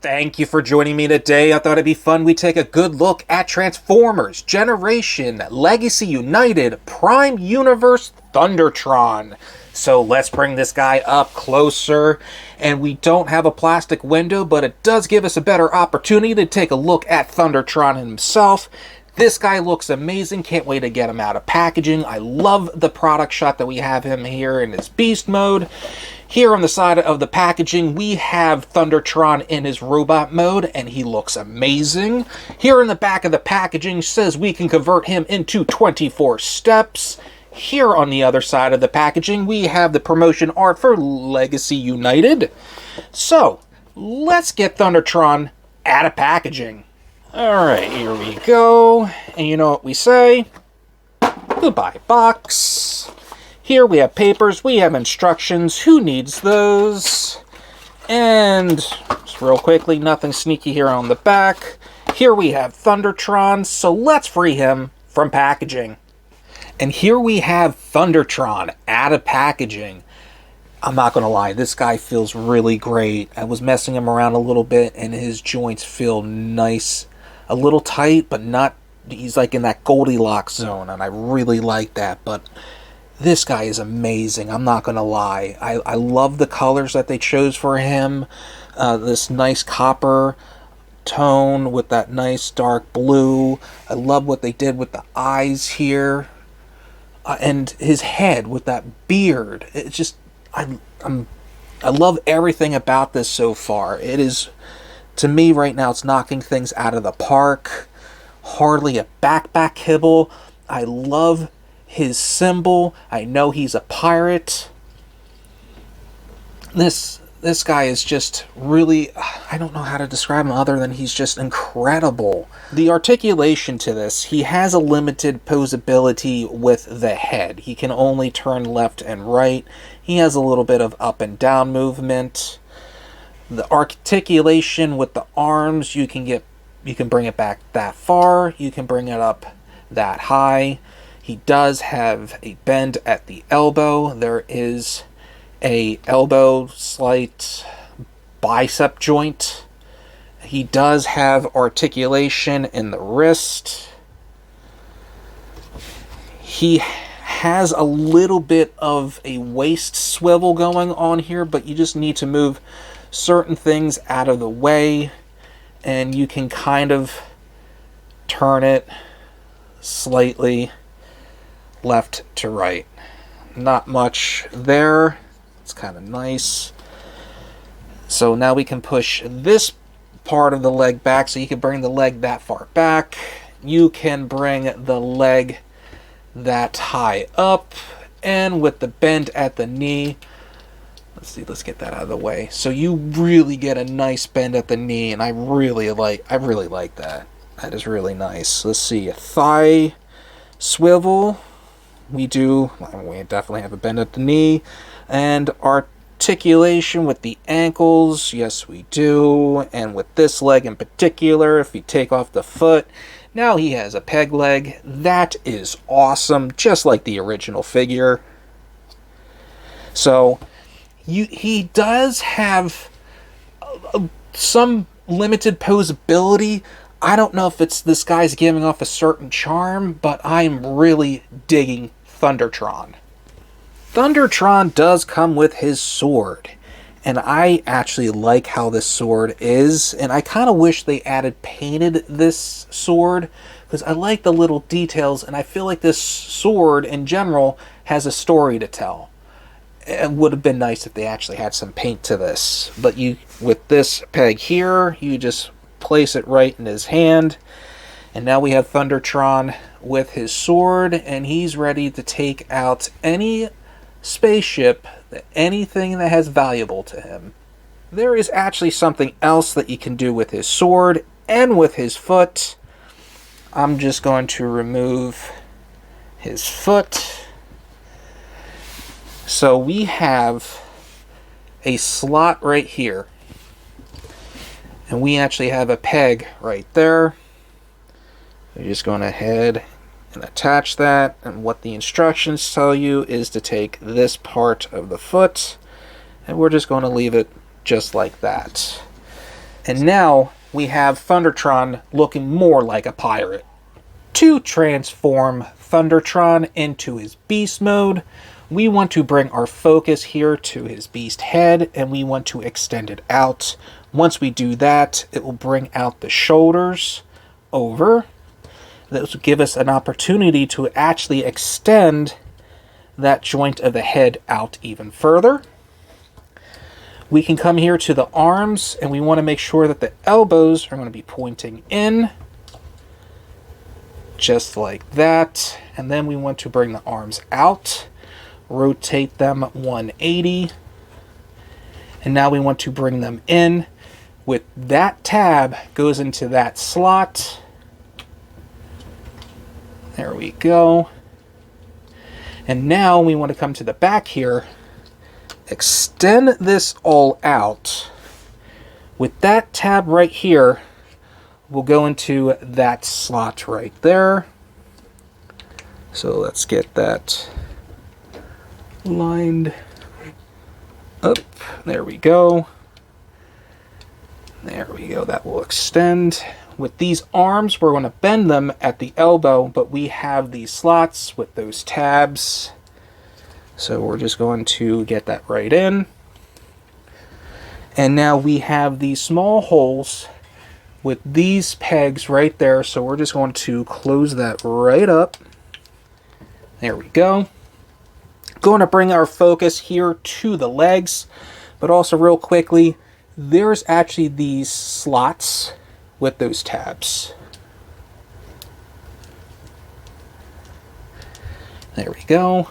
Thank you for joining me today. I thought it'd be fun we take a good look at Transformers, Generation, Legacy United, Prime Universe, Thundertron. So let's bring this guy up closer. And we don't have a plastic window, but it does give us a better opportunity to take a look at Thundertron himself. This guy looks amazing. Can't wait to get him out of packaging. I love the product shot that we have him here in his beast mode. Here on the side of the packaging, we have Thundertron in his robot mode, and he looks amazing. Here in the back of the packaging says we can convert him into 24 steps. Here on the other side of the packaging, we have the promotion art for Legacy United. So, let's get Thundertron out of packaging. Alright, here we go. And you know what we say? Goodbye, box. Here we have papers, we have instructions. Who needs those? And just real quickly, nothing sneaky here on the back. Here we have Thundertron, so let's free him from packaging. And here we have Thundertron out of packaging. I'm not going to lie, this guy feels really great. I was messing him around a little bit, and his joints feel nice. A little tight, but not... He's like in that Goldilocks zone, and I really like that, but... This guy is amazing, I'm not going to lie. I love the colors that they chose for him. This nice copper tone with that nice dark blue. I love what they did with the eyes here. And his head with that beard. It's just... I love everything about this so far. It is... To me, right now, it's knocking things out of the park. Hardly a backpack kibble. I love... his symbol. I know he's a pirate. This guy is just really... I don't know how to describe him other than he's just incredible. The articulation to this, he has a limited posability with the head. He can only turn left and right. He has a little bit of up and down movement. The articulation with the arms, you can bring it back that far. You can bring it up that high. He does have a bend at the elbow. There is a elbow slight bicep joint. He does have articulation in the wrist. He has a little bit of a waist swivel going on here, but you just need to move certain things out of the way, and you can kind of turn it slightly left to right. Not much there. It's kind of nice. So now we can push this part of the leg back, so you can bring the leg that far back. You can bring the leg that high up, and with the bend at the knee, let's get that out of the way. So you really get a nice bend at the knee, and I really like that. That is really nice. Let's see, a thigh swivel. We definitely have a bend at the knee. And articulation with the ankles. Yes, we do. And with this leg in particular, if you take off the foot, now he has a peg leg. That is awesome, just like the original figure. So, he does have some limited posability. I don't know if it's this guy's giving off a certain charm, but I'm really digging Thundertron. Thundertron does come with his sword, and I actually like how this sword is, and I kind of wish they painted this sword, because I like the little details, and I feel like this sword in general has a story to tell. It would have been nice if they actually had some paint to this, but with this peg here, you just place it right in his hand, and now we have Thundertron with his sword, and he's ready to take out any spaceship, anything that has valuable to him. There is actually something else that you can do with his sword and with his foot. I'm just going to remove his foot. So we have a slot right here, and we actually have a peg right there. We're just going ahead and attach that, and what the instructions tell you is to take this part of the foot, and we're just going to leave it just like that. And now we have Thundertron looking more like a pirate. To transform Thundertron into his beast mode, we want to bring our focus here to his beast head, and we want to extend it out. Once we do that, it will bring out the shoulders over. This will give us an opportunity to actually extend that joint of the head out even further. We can come here to the arms, and we want to make sure that the elbows are going to be pointing in, just like that. And then we want to bring the arms out, rotate them 180, and now we want to bring them in. With that tab goes into that slot. There we go. And now we want to come to the back here, extend this all out. With that tab right here, we'll go into that slot right there. So let's get that lined up. There we go. There we go. That will extend. With these arms, we're going to bend them at the elbow, but we have these slots with those tabs. So we're just going to get that right in. And now we have these small holes with these pegs right there. So we're just going to close that right up. There we go. Going to bring our focus here to the legs, but also real quickly, there's actually these slots with those tabs. There we go.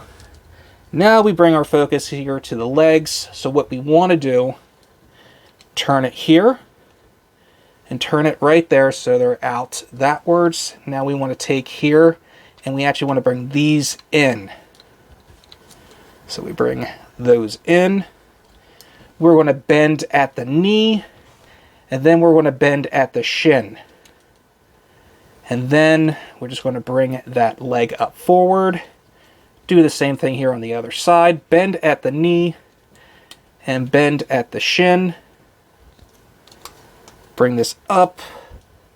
Now we bring our focus here to the legs. So what we want to do, turn it here and turn it right there so they're out thatwards. Now we want to take here and we actually want to bring these in. So we bring those in. We're going to bend at the knee, and then we're going to bend at the shin. And then we're just going to bring that leg up forward. Do the same thing here on the other side. Bend at the knee and bend at the shin. Bring this up.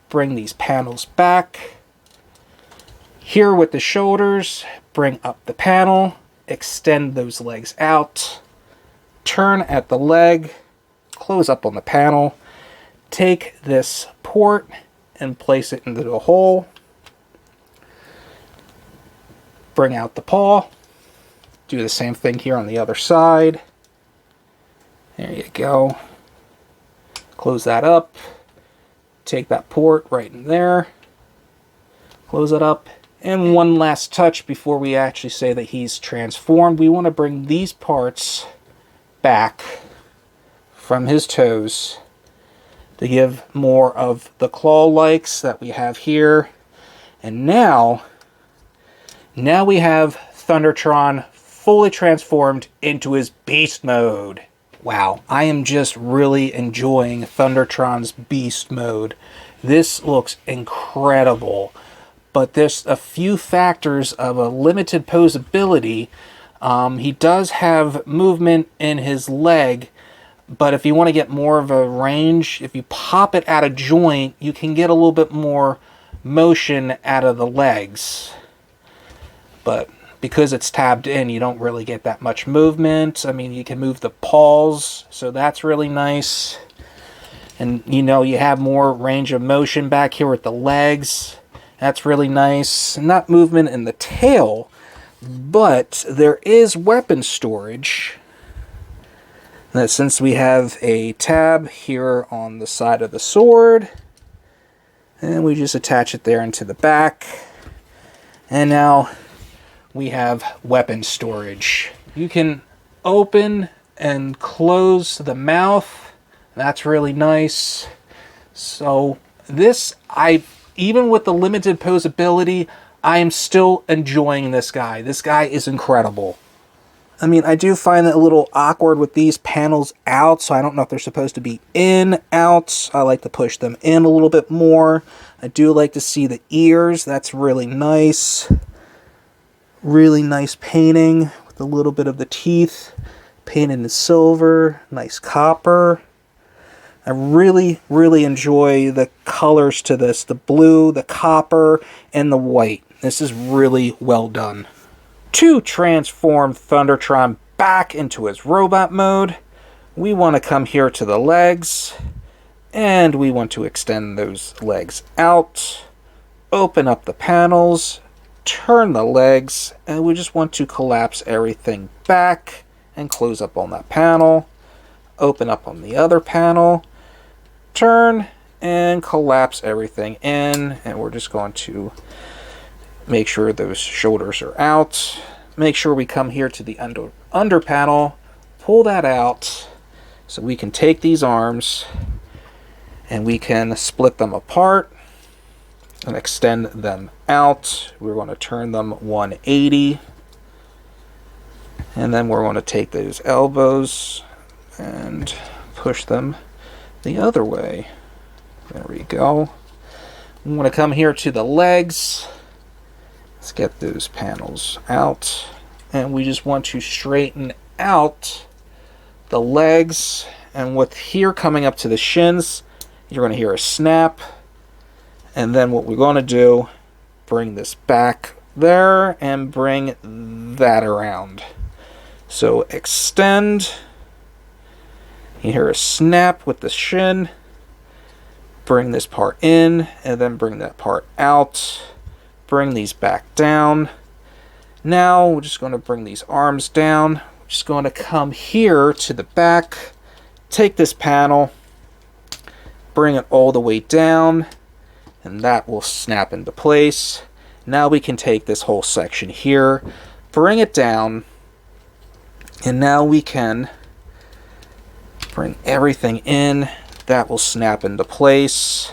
Bring these panels back. Here with the shoulders, bring up the panel. Extend those legs out. Turn at the leg. Close up on the panel. Take this port and place it into the hole. Bring out the paw. Do the same thing here on the other side. There you go. Close that up. Take that port right in there. Close it up. And one last touch before we actually say that he's transformed. We want to bring these parts back from his toes to give more of the claw-likes that we have here. And now we have Thundertron fully transformed into his beast mode. Wow, I am just really enjoying Thundertron's beast mode. This looks incredible. But there's a few factors of a limited posability. He does have movement in his leg, but if you want to get more of a range, if you pop it at a joint, you can get a little bit more motion out of the legs. But because it's tabbed in, you don't really get that much movement. I mean, you can move the paws, so that's really nice. And, you know, you have more range of motion back here with the legs. That's really nice. Not movement in the tail, but there is weapon storage. That since we have a tab here on the side of the sword, and we just attach it there into the back. And now we have weapon storage. You can open and close the mouth. That's really nice. So this, even with the limited posability, I am still enjoying this guy. This guy is incredible. I mean, I do find it a little awkward with these panels out, so I don't know if they're supposed to be in, out. I like to push them in a little bit more. I do like to see the ears. That's really nice. Really nice painting with a little bit of the teeth. Painted in silver. Nice copper. I really, really enjoy the colors to this. The blue, the copper, and the white. This is really well done. To transform Thundertron back into his robot mode, we want to come here to the legs, and we want to extend those legs out, open up the panels, turn the legs, and we just want to collapse everything back and close up on that panel, open up on the other panel, turn and collapse everything in, and we're just going to make sure those shoulders are out. Make sure we come here to the under panel, pull that out, so we can take these arms and we can split them apart and extend them out. We're going to turn them 180, and then we're going to take those elbows and push them the other way. There we go. We want to come here to the legs. Let's get those panels out, and we just want to straighten out the legs, and with here coming up to the shins, you're going to hear a snap, and then what we're going to do, bring this back there and bring that around. So extend, you hear a snap with the shin, bring this part in, and then bring that part out. Bring these back down. Now we're just going to bring these arms down. We're just going to come here to the back, take this panel, bring it all the way down, and that will snap into place. Now we can take this whole section here, bring it down, and now we can bring everything in. That will snap into place.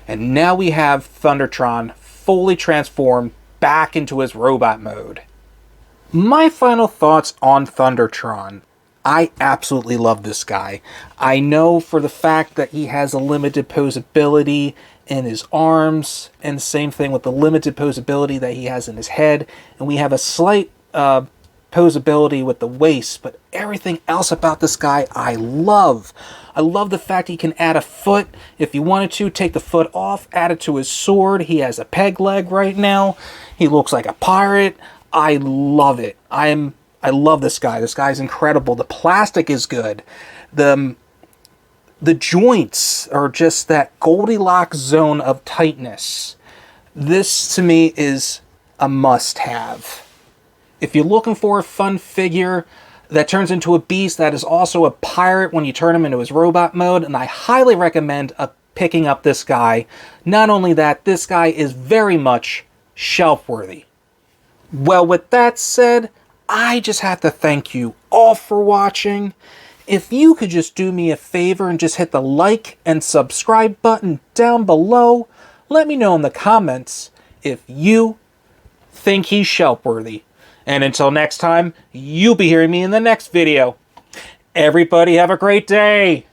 And now we have Thundertron fully transformed back into his robot mode. My final thoughts on Thundertron. I absolutely love this guy. I know for the fact that he has a limited posability in his arms, and the same thing with the limited posability that he has in his head, and we have a slight posability with the waist, but everything else about this guy I love. I love the fact he can add a foot. If you wanted to, take the foot off, add it to his sword. He has a peg leg right now. He looks like a pirate. I love it. I love this guy. This guy's incredible. The plastic is good. The joints are just that Goldilocks zone of tightness. This, to me, is a must-have. If you're looking for a fun figure that turns into a beast that is also a pirate when you turn him into his robot mode, and I highly recommend picking up this guy. Not only that, this guy is very much shelf-worthy. Well, with that said, I just have to thank you all for watching. If you could just do me a favor and just hit the like and subscribe button down below, let me know in the comments if you think he's shelf-worthy. And until next time, you'll be hearing me in the next video. Everybody have a great day!